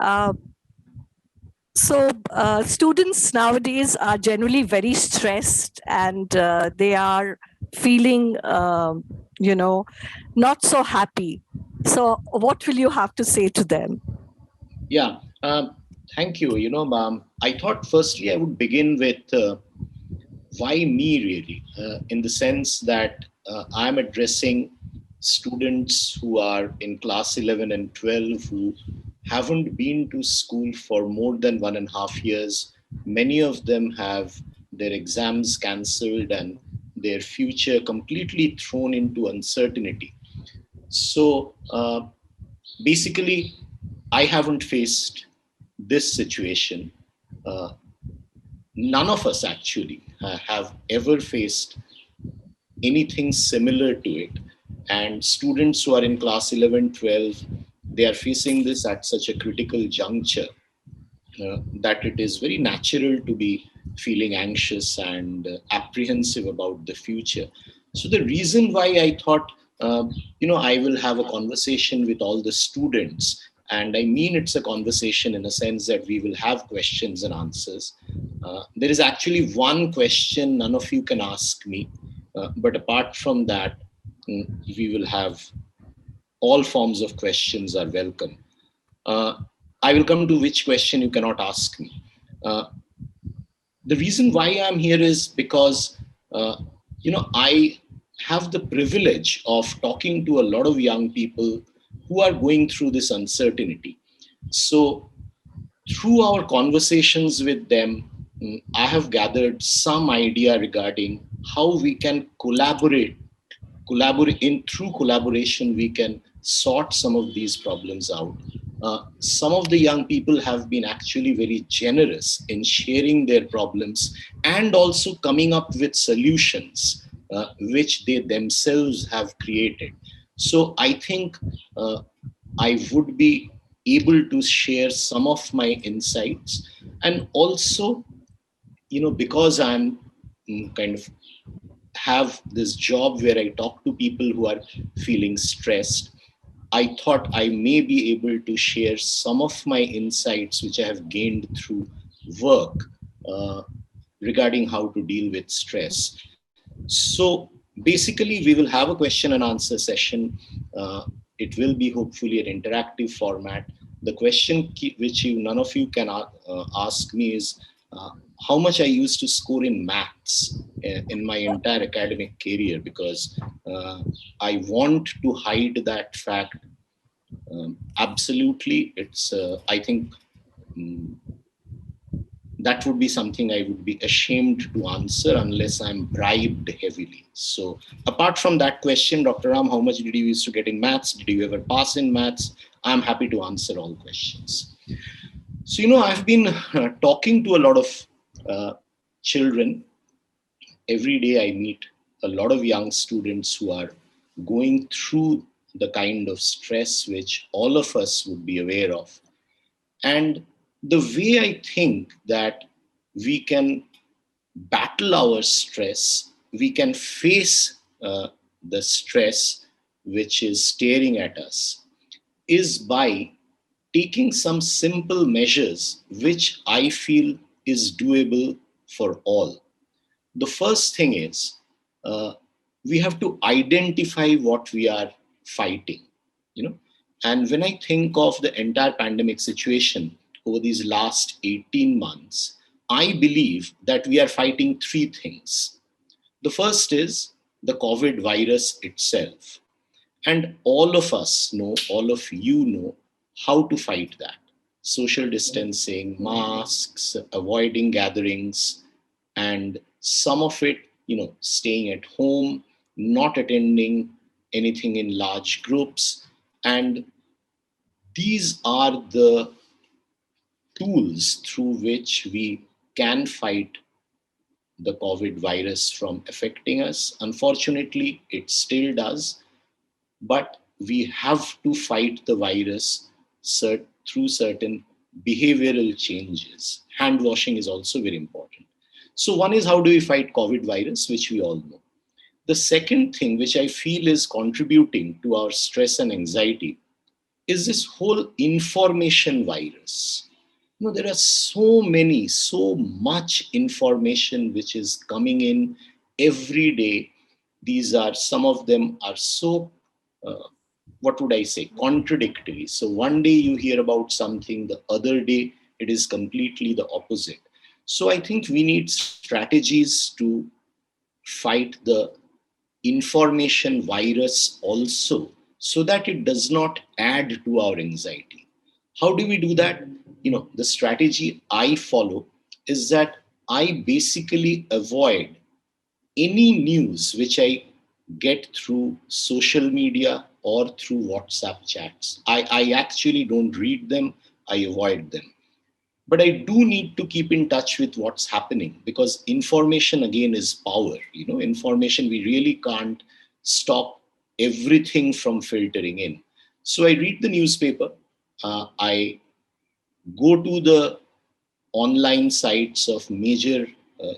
Uh, so students nowadays are generally very stressed, and they are feeling, not so happy. So, what will you have to say to them? Yeah, thank you. I thought firstly I would begin with why me really, in the sense that I'm addressing students who are in class 11 and 12 who haven't been to school for more than 1.5 years. Many of them have their exams cancelled and their future completely thrown into uncertainty. So basically, I haven't faced this situation. Uh, None of us actually have ever faced anything similar to it. And students who are in class 11, 12, they are facing this at such a critical juncture that it is very natural to be feeling anxious and apprehensive about the future. So the reason why I thought, I will have a conversation with all the students, and I mean it's a conversation in a sense that we will have questions and answers. There is actually one question none of you can ask me, but apart from that, we will have all forms of questions are welcome. Uh, I will come to which question you cannot ask me. Uh, the reason why I'm here is because, I have the privilege of talking to a lot of young people who are going through this uncertainty. So, through our conversations with them, I have gathered some idea regarding how we can collaborate in through collaboration we can sort some of these problems out. Some of the young people have been actually very generous in sharing their problems and also coming up with solutions which they themselves have created. So I think I would be able to share some of my insights. And also, because I'm kind of have this job where I talk to people who are feeling stressed, I thought I may be able to share some of my insights which I have gained through work uh, regarding how to deal with stress. So basically, we will have a question and answer session. It will be hopefully an interactive format. The question which none of you can ask me is uh, how much I used to score in maths in my entire academic career, because I want to hide that fact. Absolutely, it's I think mm, that would be something I would be ashamed to answer unless I'm bribed heavily. So, apart from that question, Dr. Ram, how much did you used to get in maths? Did you ever pass in maths? I'm happy to answer all questions. So, I've been talking to a lot of uh, children. Every day I meet a lot of young students who are going through the kind of stress which all of us would be aware of. And the way I think that we can battle our stress, we can face the stress which is staring at us, is by taking some simple measures which I feel is doable for all. The first thing is uh, we have to identify what we are fighting, you know. And when I think of the entire pandemic situation over these last 18 months, I believe that we are fighting three things. The first is the COVID virus itself. And all of us know, all of you know how to fight that. Social distancing, masks, avoiding gatherings, and some of it, staying at home, not attending anything in large groups. And these are the tools through which we can fight the COVID virus from affecting us. Unfortunately, it still does, but we have to fight the virus through certain behavioral changes. Hand washing is also very important. So, one is how do we fight COVID virus, which we all know. The second thing, which I feel is contributing to our stress and anxiety, is this whole information virus. There are so much information which is coming in every day. Some of them are so, what would I say, contradictory. So one day you hear about something, the other day it is completely the opposite. So I think we need strategies to fight the information virus also, so that it does not add to our anxiety. How do we do that? The strategy I follow is that I basically avoid any news which I get through social media or through WhatsApp chats. I actually don't read them, I avoid them. But I do need to keep in touch with what's happening, because information again is power. Information, we really can't stop everything from filtering in. So I read the newspaper, I go to the online sites of major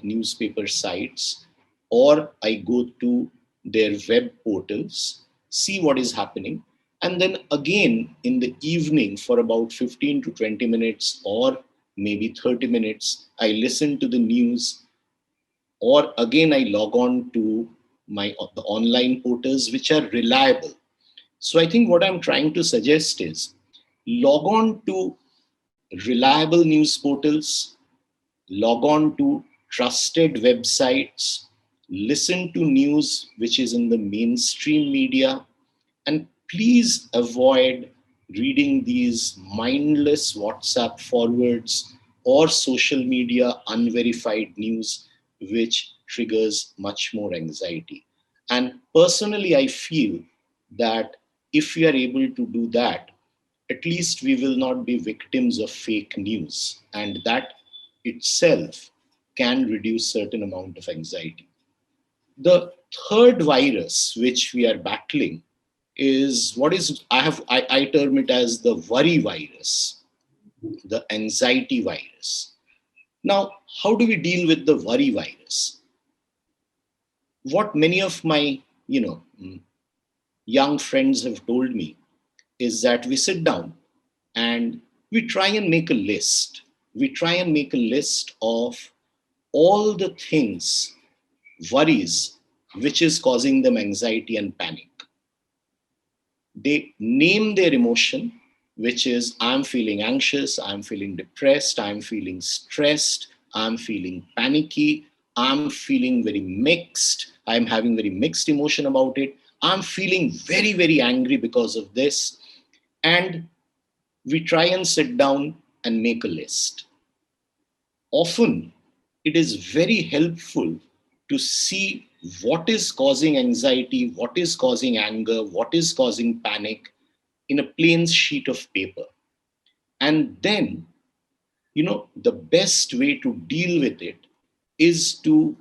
newspaper sites, or I go to their web portals, see what is happening. And then again in the evening for about 15 to 20 minutes or maybe 30 minutes, I listen to the news, or again I log on to the online portals which are reliable. So I think what I'm trying to suggest is log on to reliable news portals, log on to trusted websites, listen to news which is in the mainstream media, and please avoid reading these mindless WhatsApp forwards or social media unverified news, which triggers much more anxiety. And personally, I feel that if we are able to do that, at least we will not be victims of fake news, and that itself can reduce certain amount of anxiety. The third virus which we are battling is what is I term it as the worry virus, the anxiety virus. Now, how do we deal with the worry virus? What many of my young friends have told me is that we sit down and we try and make a list. We try and make a list of all the things, worries, which is causing them anxiety and panic. They name their emotion, which is I'm feeling anxious, I'm feeling depressed, I'm feeling stressed, I'm feeling panicky, I'm feeling very mixed, I'm having very mixed emotion about it, I'm feeling very, very angry because of this. And we try and sit down and make a list. Often, it is very helpful to see what is causing anxiety, what is causing anger, what is causing panic in a plain sheet of paper. And then, the best way to deal with it is to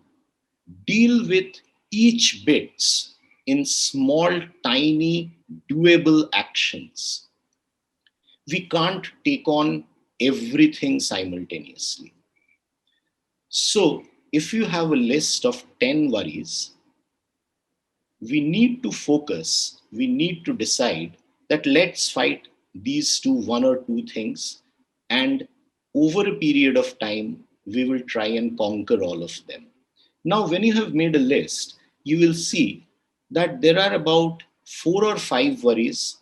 deal with each bits in small, tiny, doable actions. We can't take on everything simultaneously. So, if you have a list of 10 worries, we need to focus, we need to decide that let's fight these one or two things, and over a period of time, we will try and conquer all of them. Now, when you have made a list, you will see that there are about 4 or 5 worries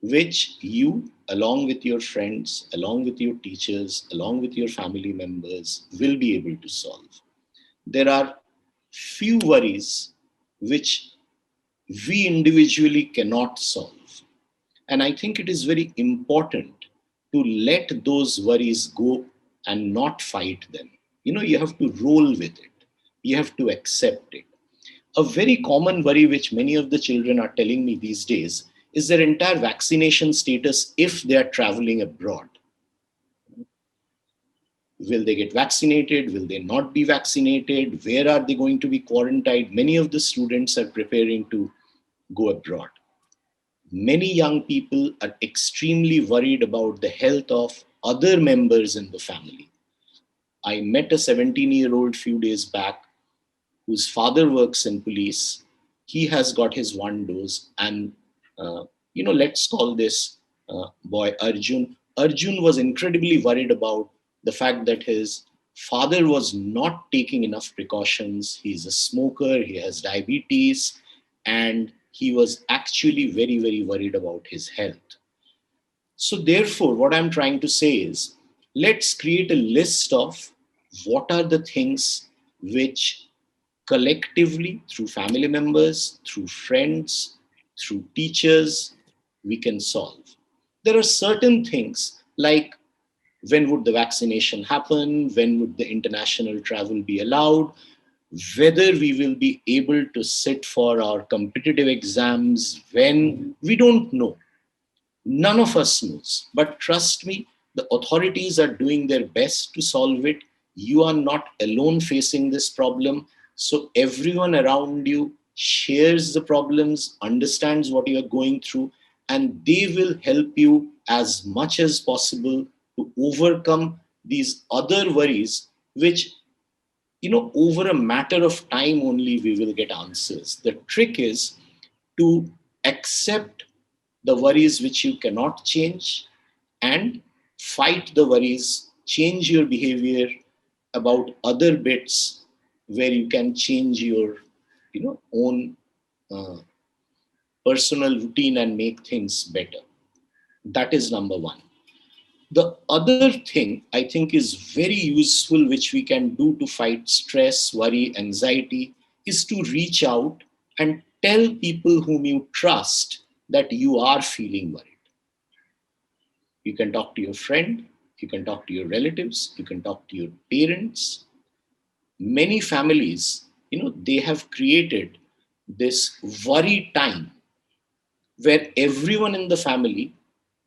which you, along with your friends, along with your teachers, along with your family members, will be able to solve. There are few worries which we individually cannot solve. And I think it is very important to let those worries go and not fight them. You have to roll with it, you have to accept it. A very common worry which many of the children are telling me these days is their entire vaccination status if they are traveling abroad. Will they get vaccinated? Will they not be vaccinated? Where are they going to be quarantined? Many of the students are preparing to go abroad. Many young people are extremely worried about the health of other members in the family. I met a 17-year-old few days back whose father works in police. He has got his one dose, and let's call this boy Arjun. Arjun was incredibly worried about the fact that his father was not taking enough precautions. He's a smoker, he has diabetes, and he was actually very, very worried about his health. So, therefore, what I'm trying to say is let's create a list of what are the things which collectively, through family members, through friends, through teachers, we can solve. There are certain things like when would the vaccination happen, when would the international travel be allowed, whether we will be able to sit for our competitive exams when we don't know. None of us knows. But trust me, the authorities are doing their best to solve it. You are not alone facing this problem. So everyone around you shares the problems, understands what you are going through, and they will help you as much as possible to overcome these other worries, which, over a matter of time only we will get answers. The trick is to accept the worries which you cannot change and fight the worries, change your behavior about other bits where you can change your own uh, personal routine and make things better. That is number one. The other thing I think is very useful, which we can do to fight stress, worry, anxiety, is to reach out and tell people whom you trust that you are feeling worried. You can talk to your friend, you can talk to your relatives, you can talk to your parents. Many families, they have created this worry time where everyone in the family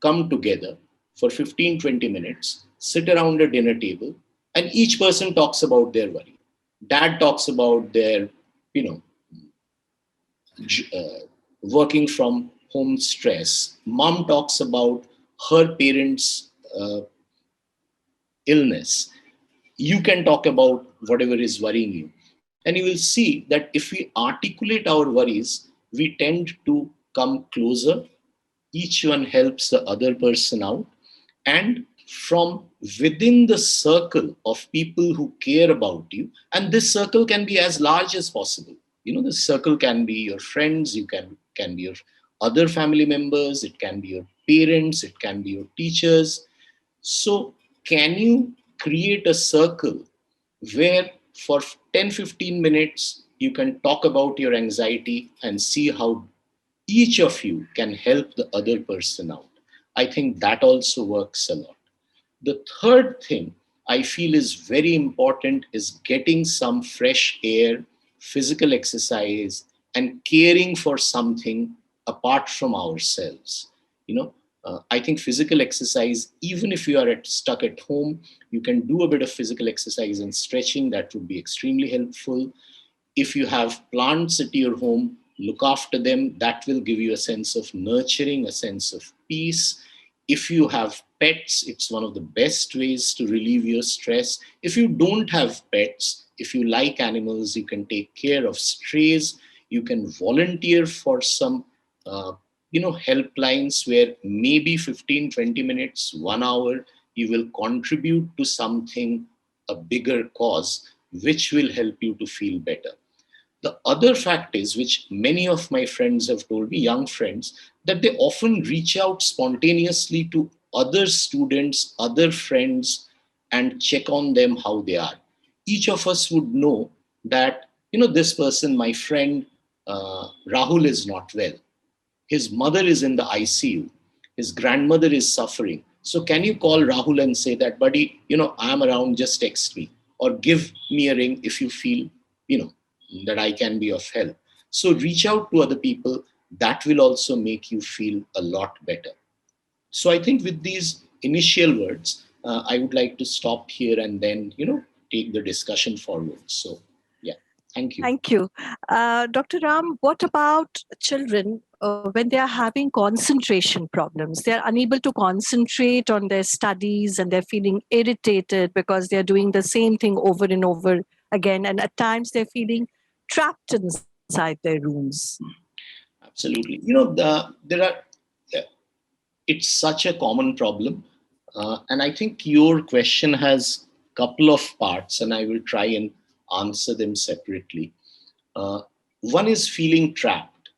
come together for 15-20 minutes, sit around a dinner table, and each person talks about their worry. Dad talks about their, you know, working from home stress. Mom talks about her parents' illness. You can talk about whatever is worrying you. And you will see that if we articulate our worries, we tend to come closer. Each one helps the other person out. And from within the circle of people who care about you, and this circle can be as large as possible. The circle can be your friends, can be your other family members, it can be your parents, it can be your teachers. So, can you create a circle where for 10-15 minutes you can talk about your anxiety and see how each of you can help the other person out? I think that also works a lot. The third thing I feel is very important is getting some fresh air, physical exercise, and caring for something apart from ourselves. I think physical exercise, even if you are stuck at home, you can do a bit of physical exercise and stretching. That would be extremely helpful. If you have plants at your home, look after them. That will give you a sense of nurturing, a sense of peace. If you have pets, it's one of the best ways to relieve your stress. If you don't have pets, if you like animals, you can take care of strays. You can volunteer for some helplines where maybe 15-20 minutes, 1 hour, you will contribute to something, a bigger cause, which will help you to feel better. The other fact is, which many of my friends have told me, young friends, that they often reach out spontaneously to other students, other friends, and check on them how they are. Each of us would know that, this person, my friend Rahul, is not well. His mother is in the ICU. His grandmother is suffering. So can you call Rahul and say that, buddy, I'm around, just text me or give me a ring if you feel, that I can be of help. So reach out to other people. That will also make you feel a lot better. So I think with these initial words, I would like to stop here and then, take the discussion forward. So yeah, thank you. Thank you. Dr. Ram, what about children when they are having concentration problems? They are unable to concentrate on their studies and they're feeling irritated because they're doing the same thing over and over again. And at times they're feeling trapped inside their rooms. Absolutely. There are, it's such a common problem. And I think your question has a couple of parts, and I will try and answer them separately. Uh, One is feeling trapped,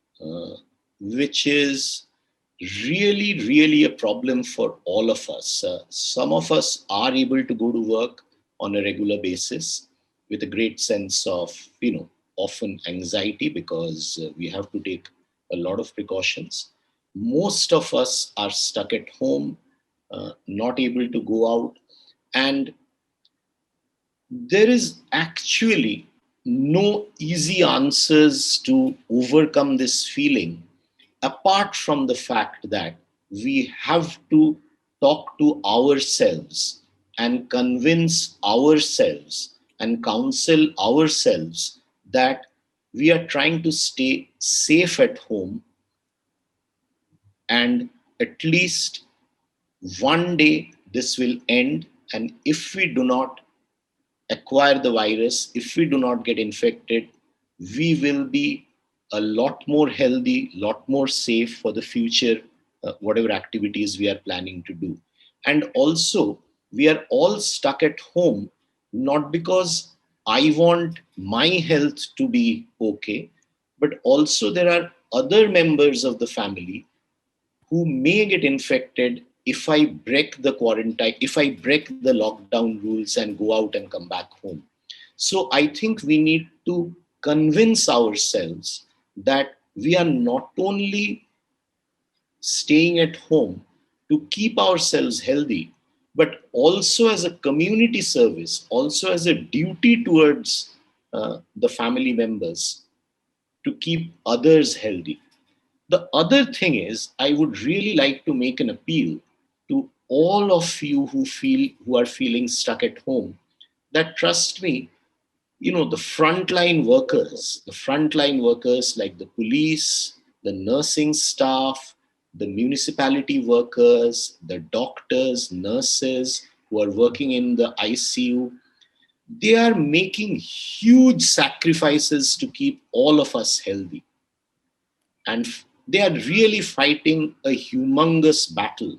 which is really a problem for all of us. Some of us are able to go to work on a regular basis with a great sense of, often anxiety because we have to take a lot of precautions. Most of us are stuck at home, not able to go out, and there is actually no easy answers to overcome this feeling apart from the fact that we have to talk to ourselves and convince ourselves and counsel ourselves that we are trying to stay safe at home, and at least one day this will end. And if we do not acquire the virus, if we do not get infected, we will be a lot more healthy, lot more safe for the future, whatever activities we are planning to do. And also, we are all stuck at home, not because I want my health to be okay, but also there are other members of the family who may get infected if I break the quarantine, if I break the lockdown rules and go out and come back home. So I think we need to convince ourselves that we are not only staying at home to keep ourselves healthy, but also as a community service, also as a duty towards the family members to keep others healthy. The other thing is, I would really like to make an appeal to all of you who are feeling stuck at home, that trust me, the frontline workers like the police, the nursing staff, the municipality workers, the doctors, nurses who are working in the ICU, they are making huge sacrifices to keep all of us healthy. And they are really fighting a humongous battle.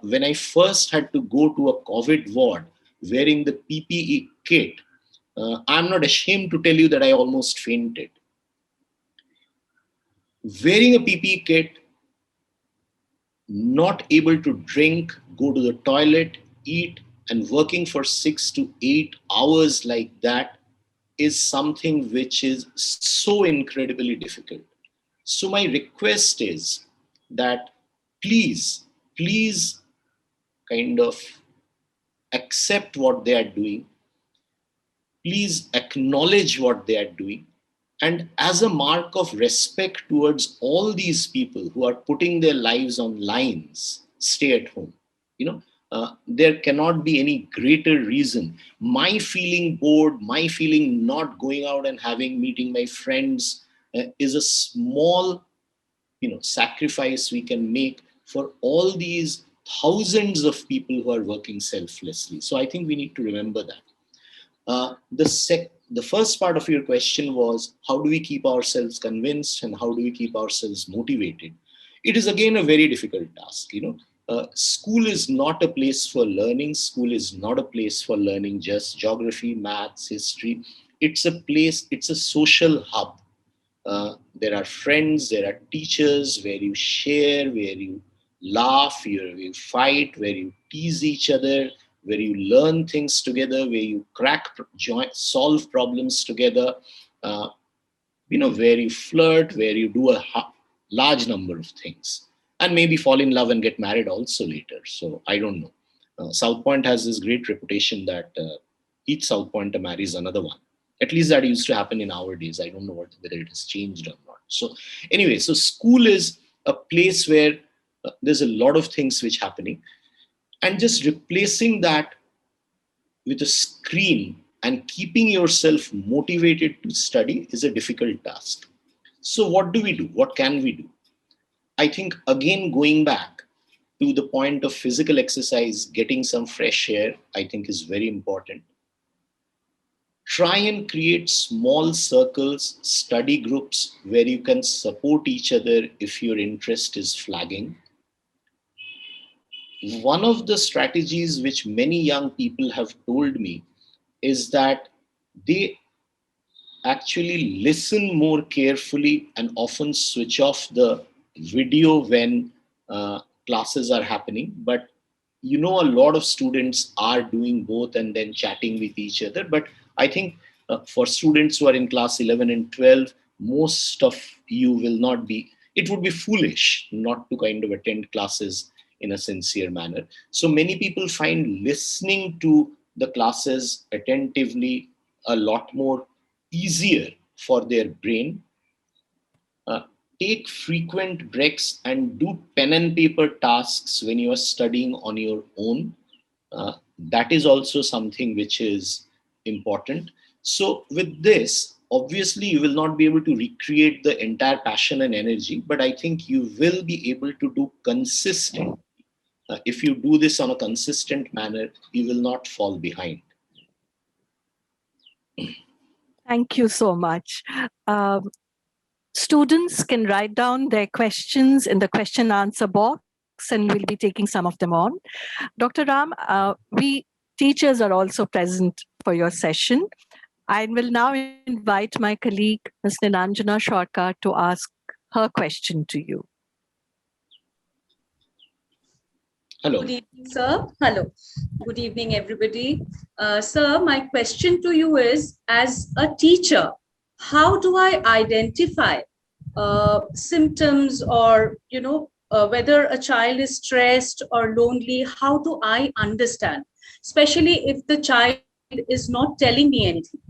When I first had to go to a COVID ward wearing the PPE kit, I'm not ashamed to tell you that I almost fainted. Wearing a PPE kit, not able to drink, go to the toilet, eat, and working for 6 to 8 hours like that is something which is so incredibly difficult. So my request is that please kind of accept what they are doing. Please acknowledge what they are doing. And as a mark of respect towards all these people who are putting their lives on lines, stay at home. There cannot be any greater reason. My feeling bored, my feeling not going out and having meeting my friends is a small sacrifice we can make for all these thousands of people who are working selflessly. So I think we need to remember that. The first part of your question was, how do we keep ourselves convinced and how do we keep ourselves motivated? It is again a very difficult task. School is not a place for learning. School is not a place for learning just geography, maths, history. It's a place, it's a social hub. There are friends, there are teachers where you share, where you laugh, where you fight, where you tease each other, where you learn things together, where you solve problems together, uh, where you flirt, where you do a large number of things, and maybe fall in love and get married also later. So I don't know. South Point has this great reputation that each South Pointer marries another one. At least that used to happen in our days. I don't know whether it has changed or not. So anyway, so school is a place where there's a lot of things which happening, and just replacing that with a screen and keeping yourself motivated to study is a difficult task. So what do we do? What can we do? I think again, going back to the point of physical exercise, getting some fresh air, I think is very important. Try and create small circles, study groups where you can support each other if your interest is flagging. one of the strategies which many young people have told me is that they actually listen more carefully and often switch off the video when classes are happening. But a lot of students are doing both and then chatting with each other. But I think for students who are in class 11 and 12, most of you will not be, it would be foolish not to kind of attend classes in a sincere manner. So many people find listening to the classes attentively a lot more easier for their brain. uh, Take frequent breaks and do pen and paper tasks when you are studying on your own. That is also something which is important. So, with this, obviously, you will not be able to recreate the entire passion and energy, but I think you will be able to do consistent. If you do this on a consistent manner, you will not fall behind. Thank you so much. Um, Students can write down their questions in the question answer box, and we'll be taking some of them on. Dr. Ram, we teachers are also present for your session. I will now invite my colleague, Ms. Nilanjana Shorkar, to ask her question to you. Hello. Good evening, sir. Hello. Good evening, everybody. Sir, my question to you is, as a teacher, how do I identify symptoms or, whether a child is stressed or lonely? How do I understand? Especially if the child is not telling me anything.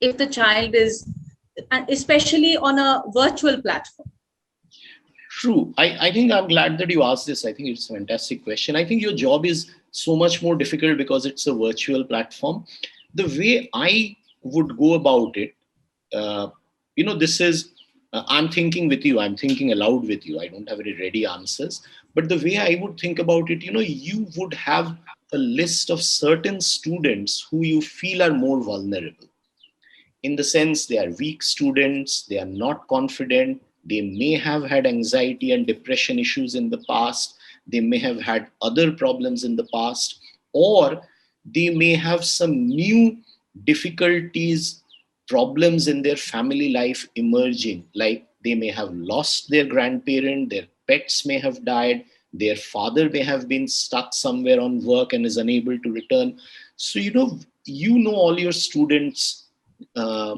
If the child is, and especially on a virtual platform. True. I think I'm glad that you asked this. I think it's a fantastic question. I think your job is so much more difficult because it's a virtual platform. The way I would go about it, this is, I'm thinking with you, I'm thinking aloud with you. I don't have any ready answers. But the way I would think about it, you would have a list of certain students who you feel are more vulnerable, in the sense they are weak students, they are not confident, they may have had anxiety and depression issues in the past, they may have had other problems in the past, or they may have some new difficulties, problems in their family life emerging, like they may have lost their grandparent, their pets may have died, their father may have been stuck somewhere on work and is unable to return. So all your students uh,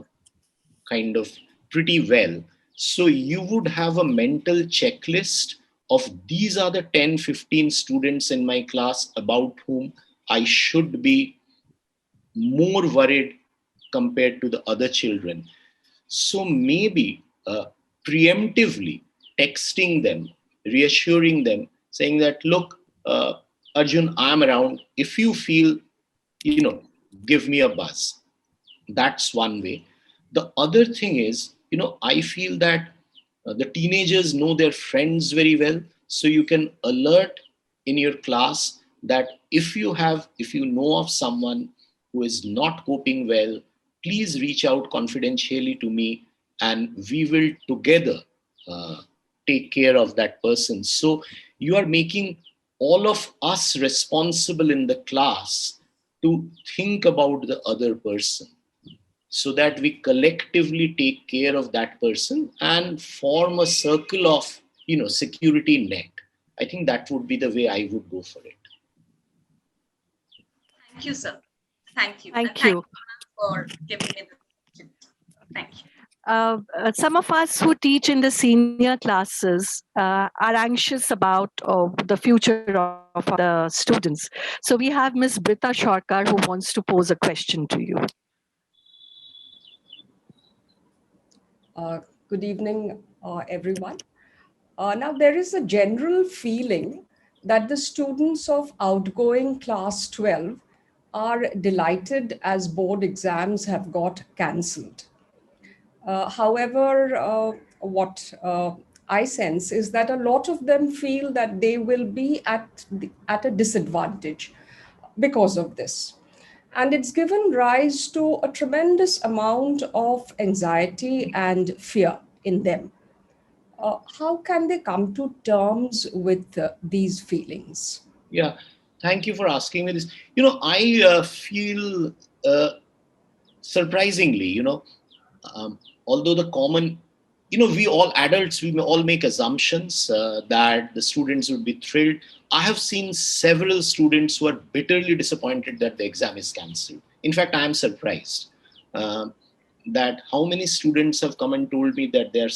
kind of pretty well. So you would have a mental checklist of, these are the 10, 15 students in my class about whom I should be more worried compared to the other children. So maybe preemptively texting them, reassuring them, saying that, look, Arjun, I'm around. If you feel, give me a buzz. That's one way. The other thing is, I feel that the teenagers know their friends very well. So you can alert in your class that if you know of someone who is not coping well, please reach out confidentially to me and we will together uh, take care of that person. So you are making all of us responsible in the class to think about the other person, so that we collectively take care of that person and form a circle of security net. I think that would be the way I would go for it. Thank you, sir. Thank you. Thank you. For giving me the question. Thank you. Some of us who teach in the senior classes are anxious about the future of the students. So we have Ms. Brita Shorkar who wants to pose a question to you. Good evening, everyone. Now, there is a general feeling that the students of outgoing class 12 are delighted as board exams have got cancelled. However, what I sense is that a lot of them feel that they will be at a disadvantage because of this. And it's given rise to a tremendous amount of anxiety and fear in them. How can they come to terms with these feelings? Yeah, thank you for asking me this. I feel surprisingly, although the common, we all adults, we may all make assumptions that the students would be thrilled. I have seen several students who are bitterly disappointed that the exam is cancelled. In fact, I am surprised that how many students have come and told me that they are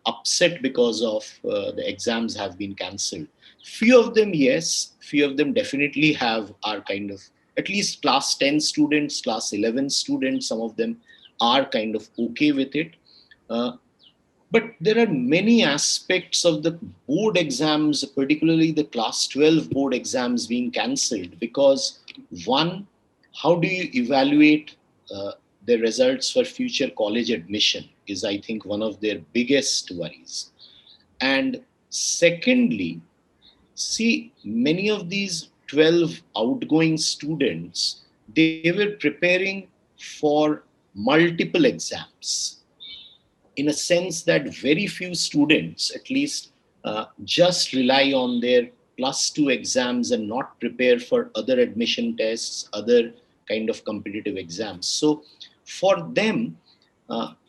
upset because of the exams have been cancelled. Few of them, yes, few of them definitely are kind of, at least class 10 students, class 11 students, some of them are kind of okay with it. But there are many aspects of the board exams, particularly the class 12 board exams being cancelled because one, how do you evaluate the results for future college admission is, I think, one of their biggest worries. And secondly, see, many of these 12 outgoing students, they were preparing for multiple exams in a sense that very few students, at least, just rely on their plus two exams and not prepare for other admission tests, other kind of competitive exams. So for them,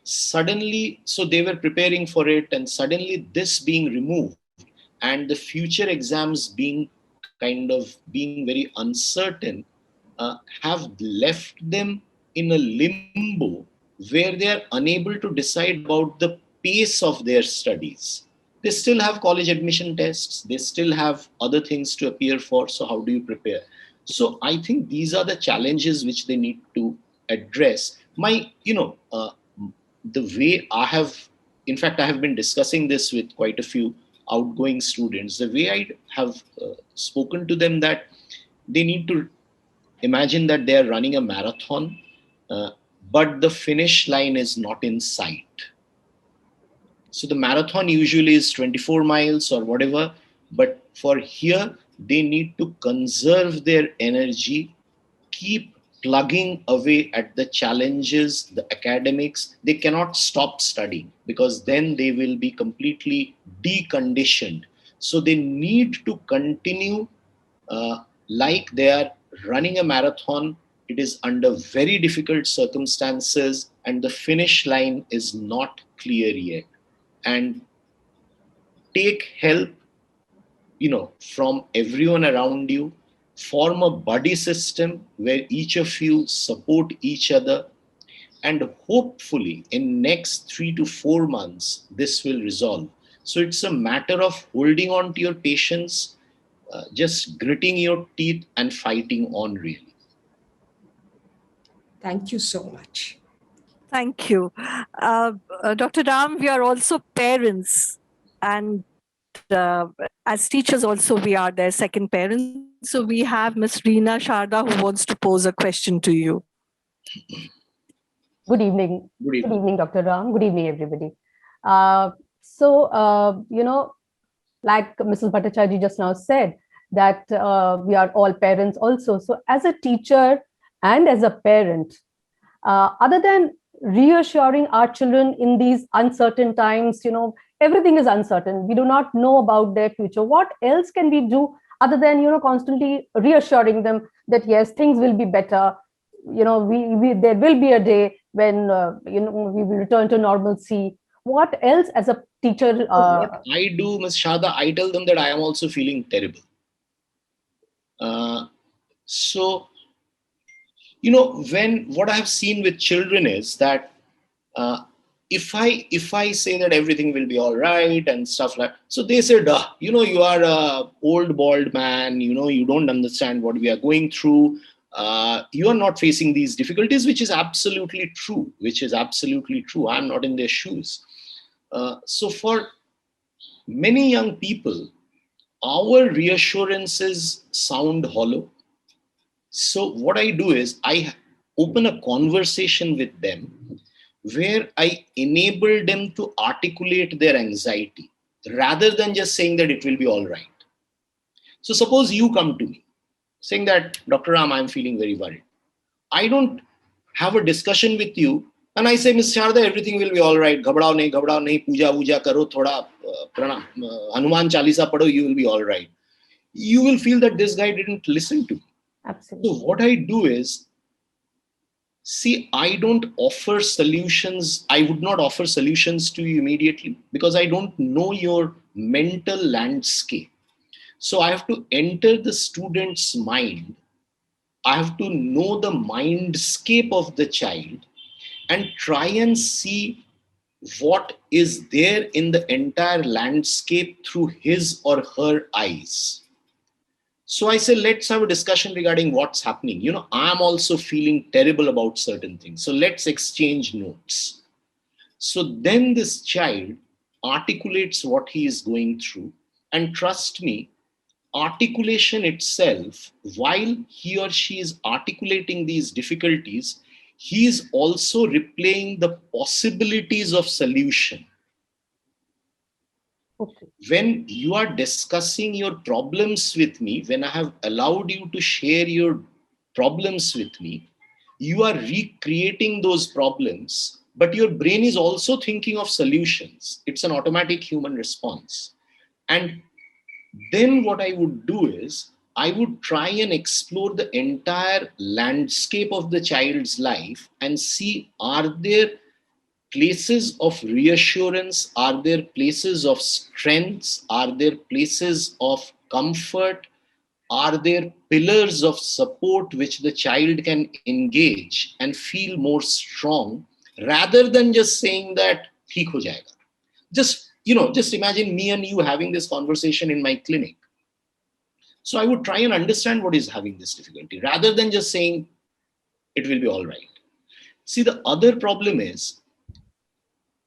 suddenly, so they were preparing for it, and suddenly this being removed and the future exams being kind of being very uncertain, have left them in a limbo where they are unable to decide about the pace of their studies. They still have college admission tests, they still have other things to appear for. So, how do you prepare? So, I think these are the challenges which they need to address. The way I have, in fact, I have been discussing this with quite a few outgoing students. The way I have spoken to them that they need to imagine that they are running a marathon, uh, but the finish line is not in sight. So the marathon usually is 24 miles or whatever, but for here, they need to conserve their energy, keep plugging away at the challenges, the academics. They cannot stop studying because then they will be completely deconditioned. So they need to continue like they are running a marathon. It is under very difficult circumstances and the finish line is not clear yet. And take help, from everyone around you. Form a buddy system where each of you support each other, and hopefully in next 3 to 4 months this will resolve. So it's a matter of holding on to your patience, just gritting your teeth and fighting on, really. Thank you so much. Thank you. Dr. Ram, we are also parents, and as teachers also, we are their second parents. So we have Ms. Reena Sharda who wants to pose a question to you. Good evening. Good evening. Good evening, Dr. Ram. Good evening, everybody. Like Mrs. Bhattacharya just now said, that we are all parents also. So as a teacher and as a parent, other than reassuring our children in these uncertain times, everything is uncertain. We do not know about their future. What else can we do other than, constantly reassuring them that, yes, things will be better. There will be a day when, we will return to normalcy. What else as a teacher? What I do, Ms. Sharda, I tell them that I am also feeling terrible. So, what I have seen with children is that if I say that everything will be all right and stuff like, so they say, duh, you are a old bald man, you don't understand what we are going through. You are not facing these difficulties, which is absolutely true. I'm not in their shoes. So for many young people, our reassurances sound hollow. So what I do is I open a conversation with them where I enable them to articulate their anxiety rather than just saying that it will be all right. So suppose you come to me saying that, Dr. Ram, I'm feeling very worried. I don't have a discussion with you and I say, Ms. Sharda, everything will be all right. Ghabdao nahi, puja karo, thoda pranam, Hanuman Chalisa padho, you will be all right. you will feel that this guy didn't listen to me. Absolutely. So what I do is, see, I don't offer solutions. I would not offer solutions to you immediately because I don't know your mental landscape. So I have to enter the student's mind. I have to know the mindscape of the child and try and see what is there in the entire landscape through his or her eyes. So I say, let's have a discussion regarding what's happening. I'm also feeling terrible about certain things. So let's exchange notes. So then this child articulates what he is going through. And trust me, articulation itself, while he or she is articulating these difficulties, he is also replaying the possibilities of solution. Okay. When you are discussing your problems with me, when I have allowed you to share your problems with me, you are recreating those problems, but your brain is also thinking of solutions. It's an automatic human response. And then what I would do is, I would try and explore the entire landscape of the child's life and see, are there places of reassurance? Are there places of strengths? Are there places of comfort? Are there pillars of support which the child can engage and feel more strong, rather than just saying that theek ho jayega? Just imagine me and you having this conversation in my clinic. So I would try and understand what is having this difficulty rather than just saying it will be all right. See, the other problem is,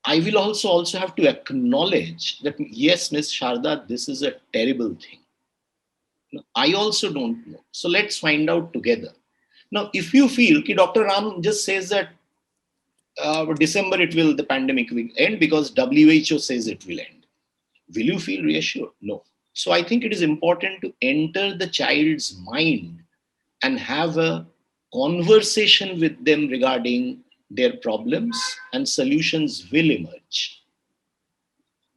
I will also have to acknowledge that, yes, Miss Sharda, this is a terrible thing. I also don't know. So let's find out together. Now, if you feel ki Dr. Ram just says that December the pandemic will end because WHO says it will end, will you feel reassured? No. So I think it is important to enter the child's mind and have a conversation with them regarding their problems, and solutions will emerge.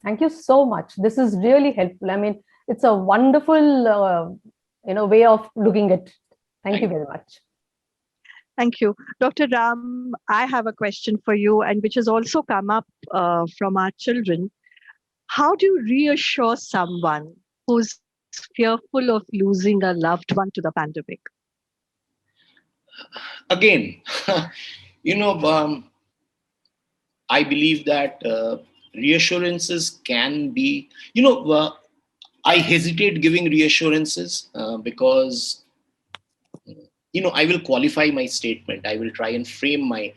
Thank you so much. This is really helpful. I mean, it's a wonderful, way of looking at it. Thank you very much. Thank you. Dr. Ram, I have a question for you, and which has also come up from our children. How do you reassure someone who's fearful of losing a loved one to the pandemic? Again, I believe that reassurances can be, I hesitate giving reassurances because, I will qualify my statement. I will try and frame my,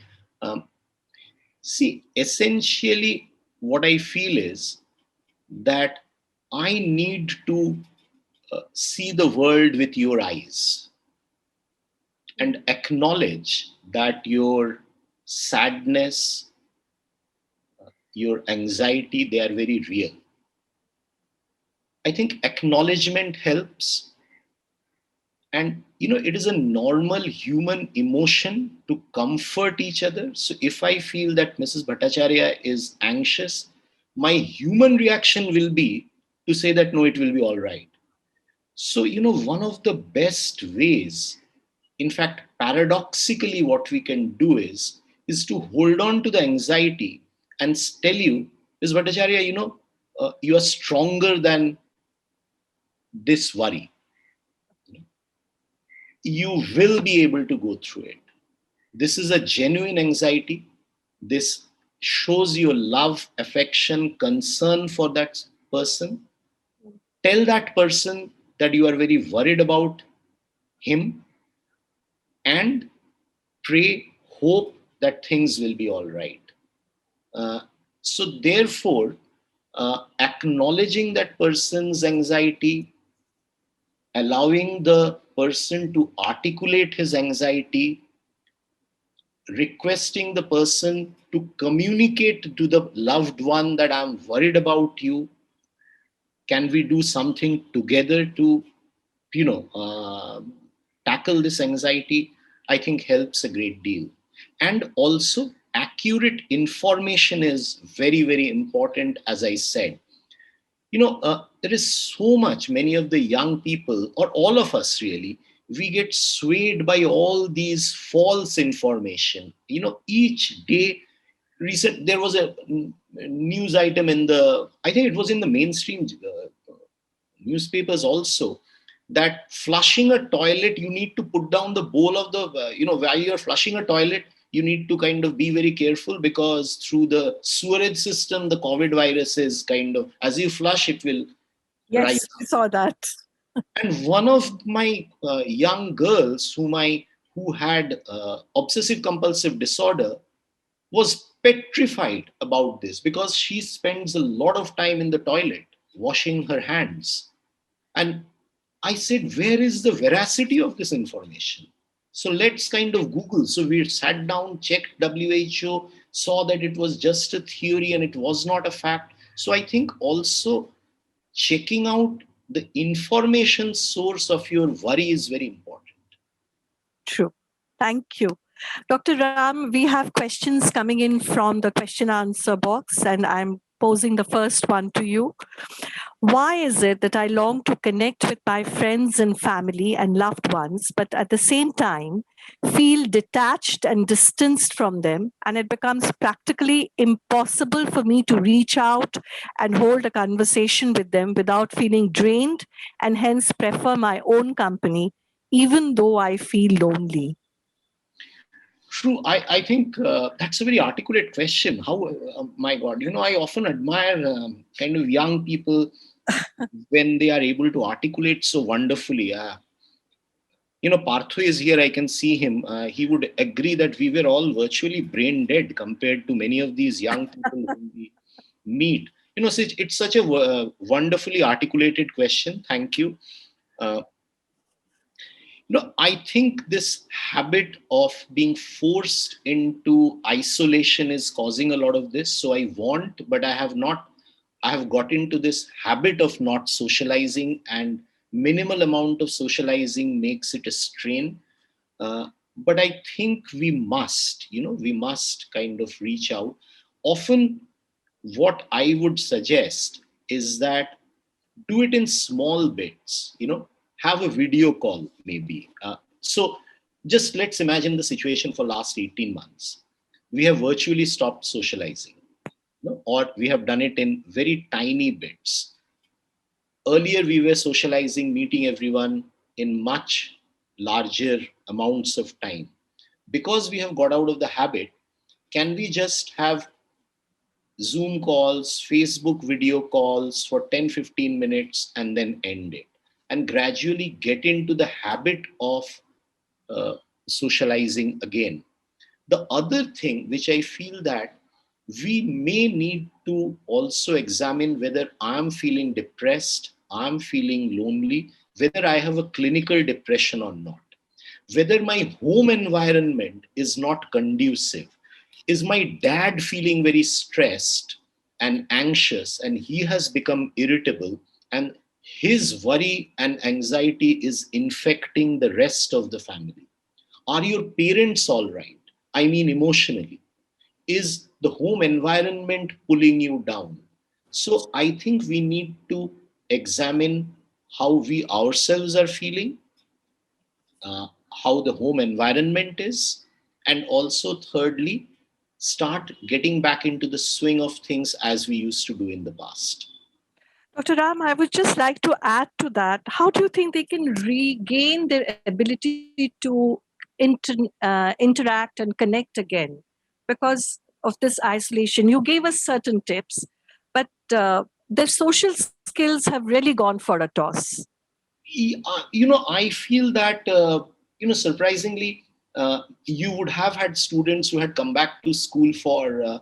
essentially what I feel is that I need to see the world with your eyes and acknowledge that your sadness, your anxiety, they are very real. I think acknowledgement helps. And, it is a normal human emotion to comfort each other. So if I feel that Mrs. Bhattacharya is anxious, my human reaction will be to say that, no, it will be all right. So, one of the best ways, in fact, paradoxically, what we can do is to hold on to the anxiety and tell you, Ms. Bhattacharya, you are stronger than this worry. You will be able to go through it. This is a genuine anxiety. This shows your love, affection, concern for that person. Tell that person that you are very worried about him and pray, hope that things will be all right. So therefore, acknowledging that person's anxiety, allowing the person to articulate his anxiety, requesting the person to communicate to the loved one that I'm worried about you. Can we do something together to, tackle this anxiety? I think helps a great deal. And also, accurate information is very, very important, as I said. there is so much, many of the young people, or all of us really, we get swayed by all these false information. Each day, there was a news item I think it was in the mainstream newspapers also, that flushing a toilet, you need to put down the bowl of the, while you're flushing a toilet, you need to kind of be very careful, because through the sewerage system, the COVID virus is kind of, as you flush, it will rise. Yes, I saw that. And one of my young girls who had obsessive compulsive disorder was petrified about this, because she spends a lot of time in the toilet washing her hands. And I said, where is the veracity of this information? So let's kind of Google. So we sat down, checked WHO, saw that it was just a theory and it was not a fact. So I think also checking out the information source of your worry is very important. True. Thank you. Dr. Ram, we have questions coming in from the question answer box, and I'm posing the first one to you. Why is it that I long to connect with my friends and family and loved ones, but at the same time feel detached and distanced from them, and it becomes practically impossible for me to reach out and hold a conversation with them without feeling drained, and hence prefer my own company, even though I feel lonely? True. I think that's a very articulate question. How, my God, I often admire kind of young people when they are able to articulate so wonderfully. Partho is here. I can see him. He would agree that we were all virtually brain dead compared to many of these young people whom we meet. So it's such a wonderfully articulated question. Thank you. I think this habit of being forced into isolation is causing a lot of this. So I want, but I have got into this habit of not socializing, and minimal amount of socializing makes it a strain. But I think we must kind of reach out. Often what I would suggest is that do it in small bits, have a video call maybe. So just let's imagine the situation for last 18 months. We have virtually stopped socializing, or we have done it in very tiny bits. Earlier, we were socializing, meeting everyone in much larger amounts of time. Because we have got out of the habit, can we just have Zoom calls, Facebook video calls for 10-15 minutes and then end it, and gradually get into the habit of socializing again? The other thing which I feel that we may need to also examine whether I'm feeling depressed, I'm feeling lonely, whether I have a clinical depression or not, whether my home environment is not conducive. Is my dad feeling very stressed and anxious, and he has become irritable, and his worry and anxiety is infecting the rest of the family? Are your parents all right? I mean, emotionally. Is the home environment pulling you down? So I think we need to examine how we ourselves are feeling, how the home environment is, and also thirdly, start getting back into the swing of things as we used to do in the past. Dr. Ram, I would just like to add to that. How do you think they can regain their ability to interact and connect again because of this isolation? You gave us certain tips, but their social skills have really gone for a toss. I feel that, surprisingly, you would have had students who had come back to school for,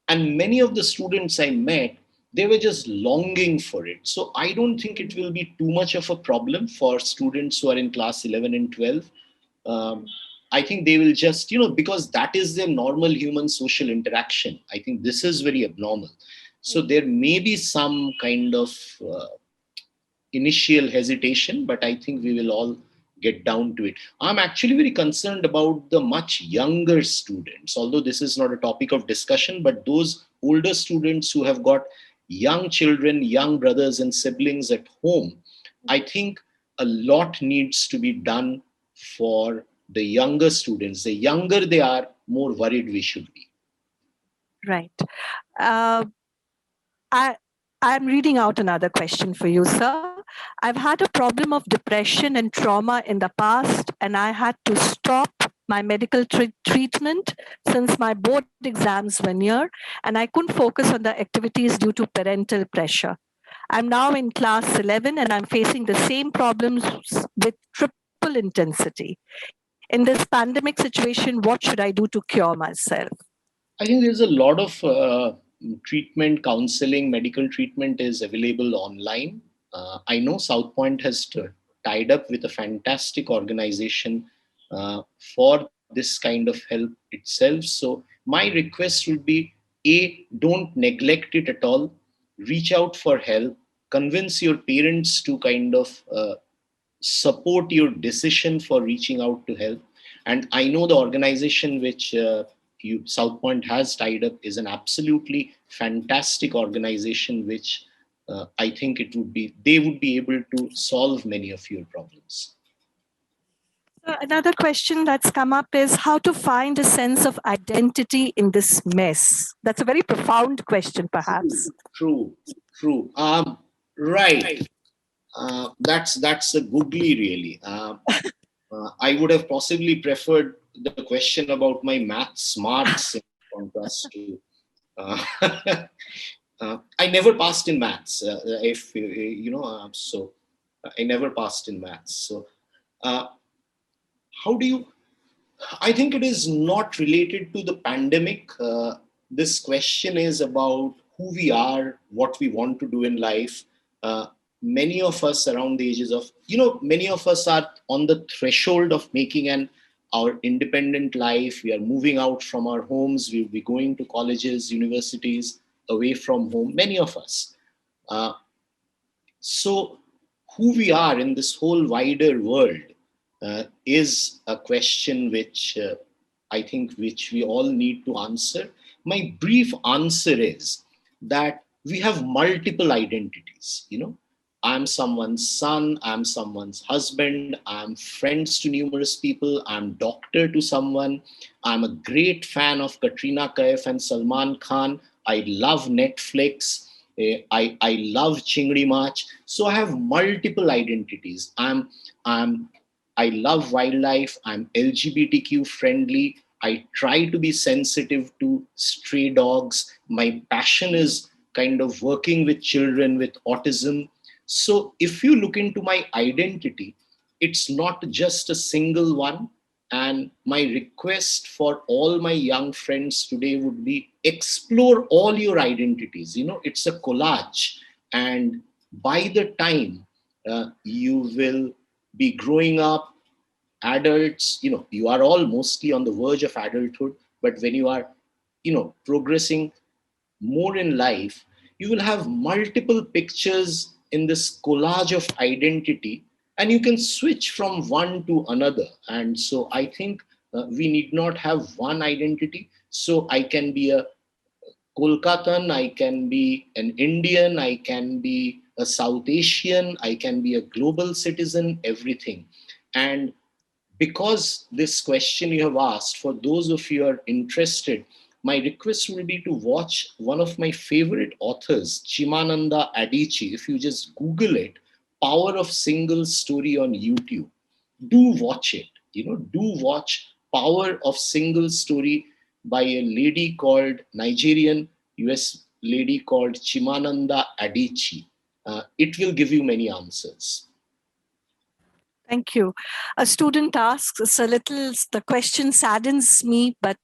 and many of the students I met, they were just longing for it. So I don't think it will be too much of a problem for students who are in class 11 and 12. I think they will just, because that is their normal human social interaction. I think this is very abnormal. So there may be some kind of initial hesitation, but I think we will all get down to it. I'm actually very concerned about the much younger students, although this is not a topic of discussion, but those older students who have got young children, young brothers and siblings at home, I think a lot needs to be done for the younger students. The younger they are, more worried we should be. Right. Uh, I, I'm reading out another question for you, sir. I've had a problem of depression and trauma in the past, and I had to stop my medical treatment since my board exams were near, and I couldn't focus on the activities due to parental pressure. I'm now in class 11 and I'm facing the same problems with triple intensity. In this pandemic situation, what should I do to cure myself? I think there's a lot of treatment, counseling, medical treatment is available online. I know South Point has tied up with a fantastic organization for this kind of help itself. So my request would be, A, don't neglect it at all. Reach out for help. Convince your parents to kind of support your decision for reaching out to help. And I know the organization which South Point has tied up is an absolutely fantastic organization, which I think they would be able to solve many of your problems. Another question that's come up is how to find a sense of identity in this mess. That's a very profound question, perhaps. True. Right. That's a googly, really. I would have possibly preferred the question about my maths marks in contrast to. I never passed in maths. So I never passed in maths. So, how do you? I think it is not related to the pandemic. This question is about who we are, what we want to do in life. Many of us around the ages of, many of us are on the threshold of making our independent life. We are moving out from our homes. We'll be going to colleges, universities, away from home, many of us. So who we are in this whole wider world is a question which I think which we all need to answer. My brief answer is that we have multiple identities. I'm someone's son, I'm someone's husband, I'm friends to numerous people, I'm doctor to someone, I'm a great fan of Katrina Kaif and Salman Khan, I love Netflix, I love Chingri Mach. So I have multiple identities. I love wildlife, I'm LGBTQ friendly, I try to be sensitive to stray dogs, my passion is kind of working with children with autism. So if you look into my identity, it's not just a single one. And my request for all my young friends today would be explore all your identities. It's a collage. And by the time you will be growing up, adults, you are all mostly on the verge of adulthood. But when you are, progressing more in life, you will have multiple pictures in this collage of identity, and you can switch from one to another. And so I think we need not have one identity. So I can be a Kolkatan, I can be an Indian, I can be a South Asian, I can be a global citizen, everything. And because this question you have asked, for those of you who are interested, my request will be to watch one of my favorite authors, Chimananda Adichie. If you just Google it, Power of Single Story on YouTube, do watch it. Do watch Power of Single Story by a lady called Nigerian US lady called Chimananda Adichie. It will give you many answers. Thank you. A student asks, the question saddens me, but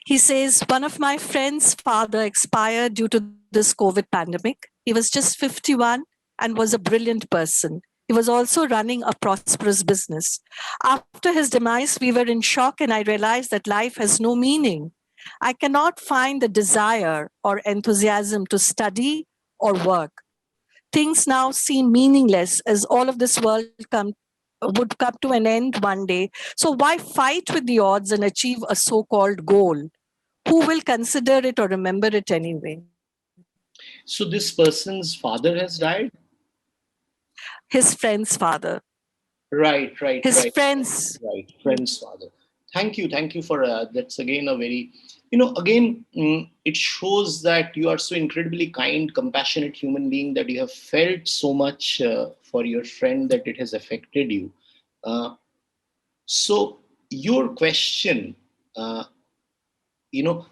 he says, one of my friend's father expired due to this COVID pandemic. He was just 51 and was a brilliant person. He was also running a prosperous business. After his demise, we were in shock, and I realized that life has no meaning. I cannot find the desire or enthusiasm to study or work. Things now seem meaningless as all of this world would come to an end one day. So why fight with the odds and achieve a so-called goal? Who will consider it or remember it anyway? So this person's father has died? His friend's father. Right. His friend's. Right, friend's father. Thank you for that's again a very, again, it shows that you are so incredibly kind, compassionate human being, that you have felt so much for your friend that it has affected you. Uh, so your question, uh, you know,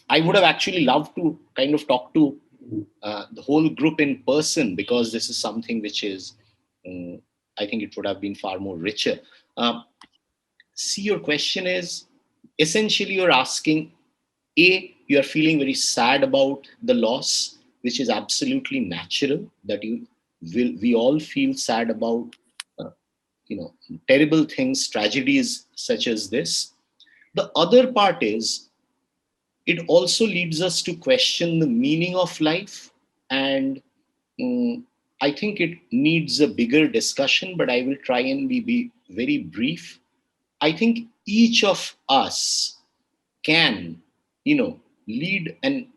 I would have actually loved to kind of talk to the whole group in person, because this is something which is, I think it would have been far more richer. Uh, See, your question is essentially you're asking, you are feeling very sad about the loss, which is absolutely natural, that we all feel sad about, uh, terrible things, tragedies such as this. The other part is, it also leads us to question the meaning of life. And I think it needs a bigger discussion, but I will try and be very brief. I think each of us can, lead an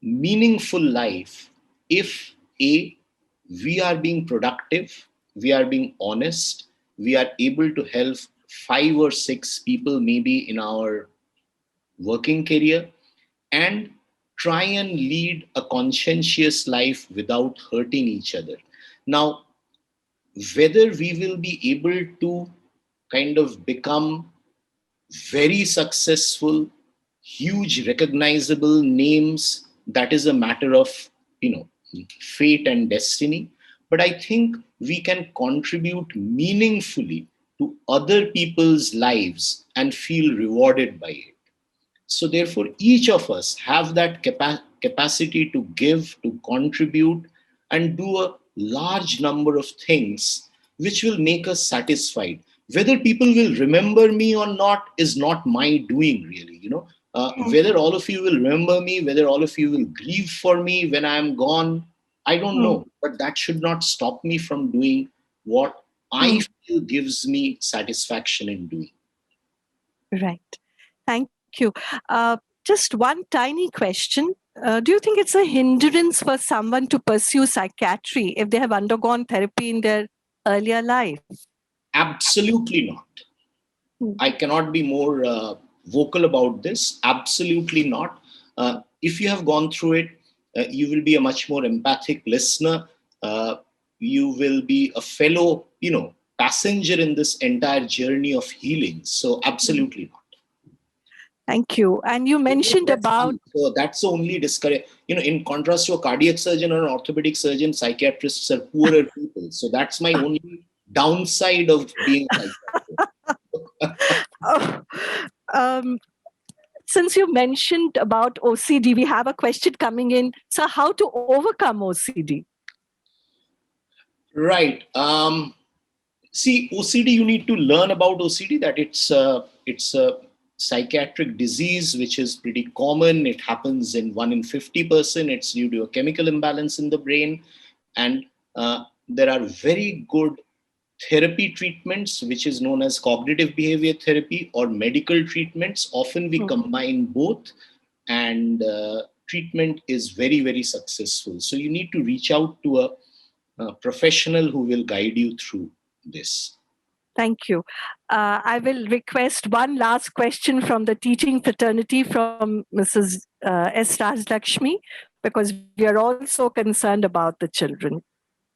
meaningful life if we are being productive, we are being honest, we are able to help 5 or 6 people maybe in our working career, and try and lead a conscientious life without hurting each other. Now, whether we will be able to kind of become very successful, huge recognizable names, that is a matter of, fate and destiny. But I think we can contribute meaningfully to other people's lives and feel rewarded by it. So therefore, each of us have that capacity to give, to contribute, and do a large number of things which will make us satisfied. Whether people will remember me or not is not my doing, really. Whether all of you will remember me, whether all of you will grieve for me when I am gone, I don't know. But that should not stop me from doing what I feel gives me satisfaction in doing. Right. Thank you. Just one tiny question. Do you think it's a hindrance for someone to pursue psychiatry if they have undergone therapy in their earlier life? Absolutely not. I cannot be more vocal about this. Absolutely not. If you have gone through it, you will be a much more empathic listener. You will be a fellow, passenger in this entire journey of healing. So absolutely not. Thank you. And you mentioned about... So that's the only discourage. In contrast to a cardiac surgeon or an orthopedic surgeon, psychiatrists are poorer people. So that's my only downside of being a psychiatrist. Since you mentioned about OCD, we have a question coming in. So how to overcome OCD? Right. See, OCD, you need to learn about OCD, that it's a psychiatric disease which is pretty common. It happens in 1 in 50%. It's due to a chemical imbalance in the brain. And there are very good therapy treatments, which is known as cognitive behavior therapy, or medical treatments. Often we combine both, and treatment is very, very successful. So you need to reach out to a professional who will guide you through this. Thank you. I will request one last question from the teaching fraternity from Mrs. S. Rajlakshmi, because we are also concerned about the children.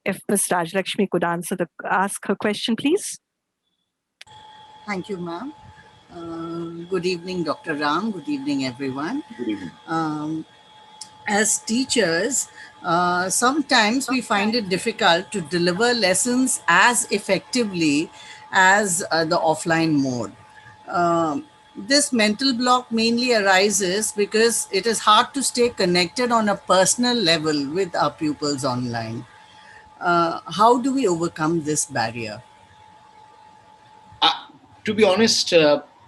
If Ms. Rajlakshmi could ask her question, please. Thank you, ma'am. Good evening, Dr. Ram. Good evening, everyone. Good evening. As teachers, sometimes we find it difficult to deliver lessons as effectively as the offline mode. This mental block mainly arises because it is hard to stay connected on a personal level with our pupils online. How do we overcome this barrier? To be honest,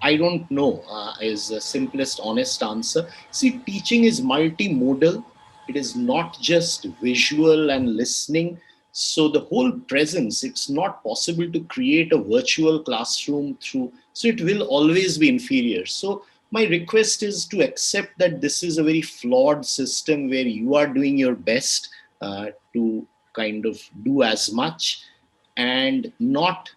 I don't know is the simplest honest answer. See, teaching is multimodal. It is not just visual and listening. So the whole presence, it's not possible to create a virtual classroom through, so it will always be inferior. So my request is to accept that this is a very flawed system where you are doing your best to kind of do as much, and not,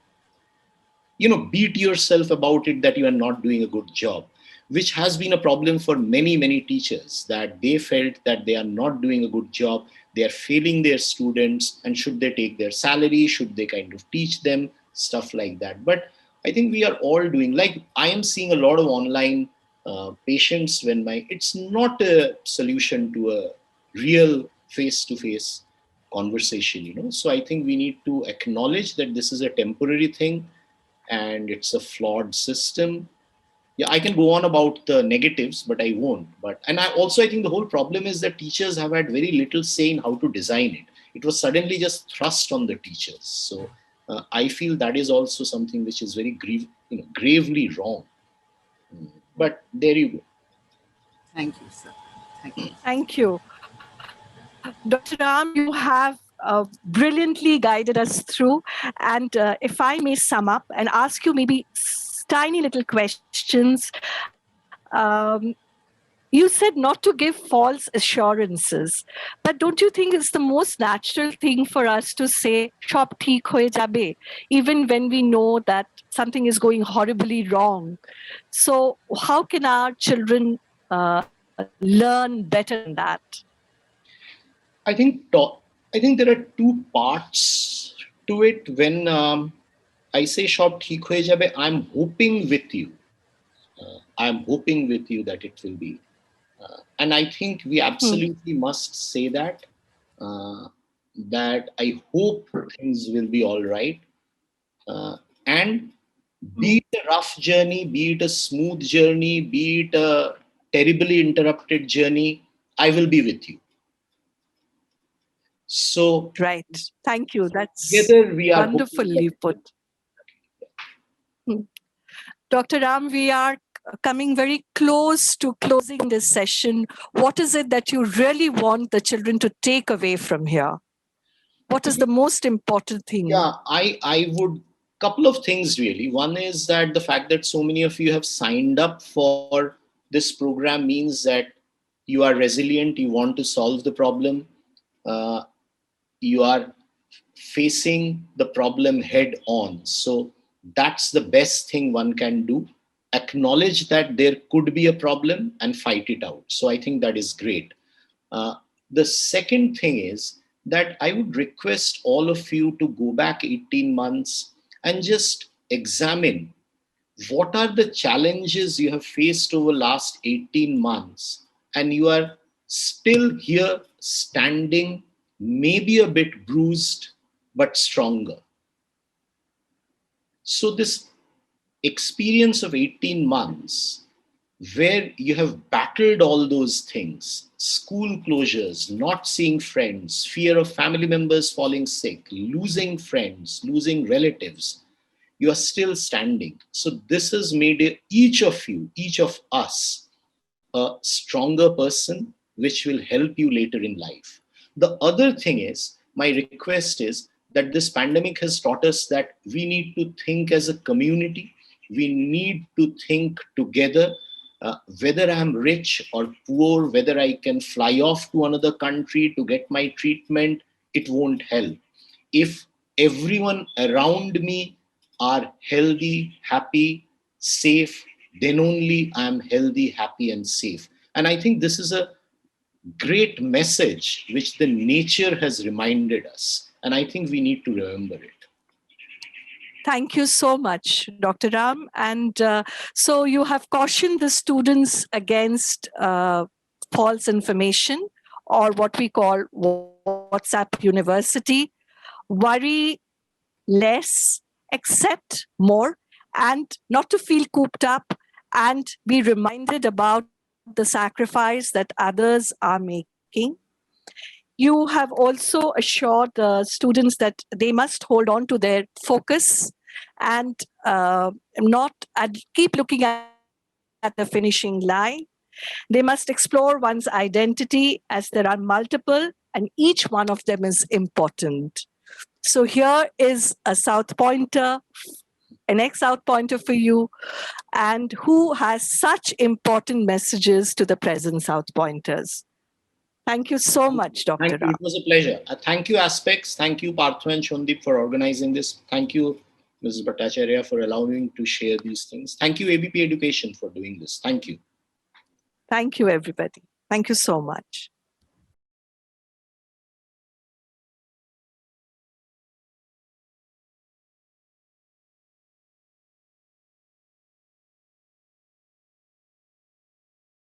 beat yourself about it that you are not doing a good job, which has been a problem for many, many teachers, that they felt that they are not doing a good job, they are failing their students, and should they take their salary, should they kind of teach them, stuff like that. But I think we are all doing, like, I am seeing a lot of online patients when it's not a solution to a real face-to-face conversation. So I think we need to acknowledge that this is a temporary thing and it's a flawed system. Yeah, I can go on about the negatives, but I won't. I think the whole problem is that teachers have had very little say in how to design it. It was suddenly just thrust on the teachers. So I feel that is also something which is very gravely wrong. But there you go. Thank you, sir. Thank you. Thank you. Dr. Ram, you have brilliantly guided us through. And if I may sum up and ask you maybe tiny little questions, you said not to give false assurances, but don't you think it's the most natural thing for us to say, "Shop theek hoye jabe," even when we know that something is going horribly wrong? So how can our children learn better than that? I think there are two parts to it. When I say "Shop theek hoye jabe," I'm hoping with you. I'm hoping with you that it will be. And I think we absolutely must say that I hope things will be all right. And be it a rough journey, be it a smooth journey, be it a terribly interrupted journey, I will be with you. So, right. Thank you. That's together we are wonderfully put. Dr. Ram, we are coming very close to closing this session. What is it that you really want the children to take away from here? What is the most important thing? Yeah, I would, couple of things really. One is that the fact that so many of you have signed up for this program means that you are resilient, you want to solve the problem, you are facing the problem head on. So that's the best thing one can do. Acknowledge that there could be a problem and fight it out. So I think that is great. The second thing is that I would request all of you to go back 18 months and just examine what are the challenges you have faced over last 18 months, and you are still here standing, maybe a bit bruised, but stronger. So this experience of 18 months where you have battled all those things, school closures, not seeing friends, fear of family members falling sick, losing friends, losing relatives, you are still standing. So this has made each of you, each of us, a stronger person, which will help you later in life. The other thing is, my request is that this pandemic has taught us that we need to think as a community. We need to think together. Whether I'm rich or poor, whether I can fly off to another country to get my treatment, it won't help. If everyone around me are healthy, happy, safe, then only I'm healthy, happy, and safe. And I think this is a great message which the nature has reminded us. And I think we need to remember it. Thank you so much, Dr. Ram. And so you have cautioned the students against false information, or what we call WhatsApp University. Worry less, accept more, and not to feel cooped up, and be reminded about the sacrifice that others are making. You have also assured the students that they must hold on to their focus and keep looking at the finishing line. They must explore one's identity, as there are multiple and each one of them is important. So here is a South Pointer an ex-out pointer for you, and who has such important messages to the present South Pointers. Thank you so much, Dr. Thank you. Ram. It was a pleasure. Thank you, ASPEXS. Thank you, Partho and Shondeep, for organizing this. Thank you, Mrs. Bhattacharya, for allowing me to share these things. Thank you, ABP Education, for doing this. Thank you. Thank you, everybody. Thank you so much.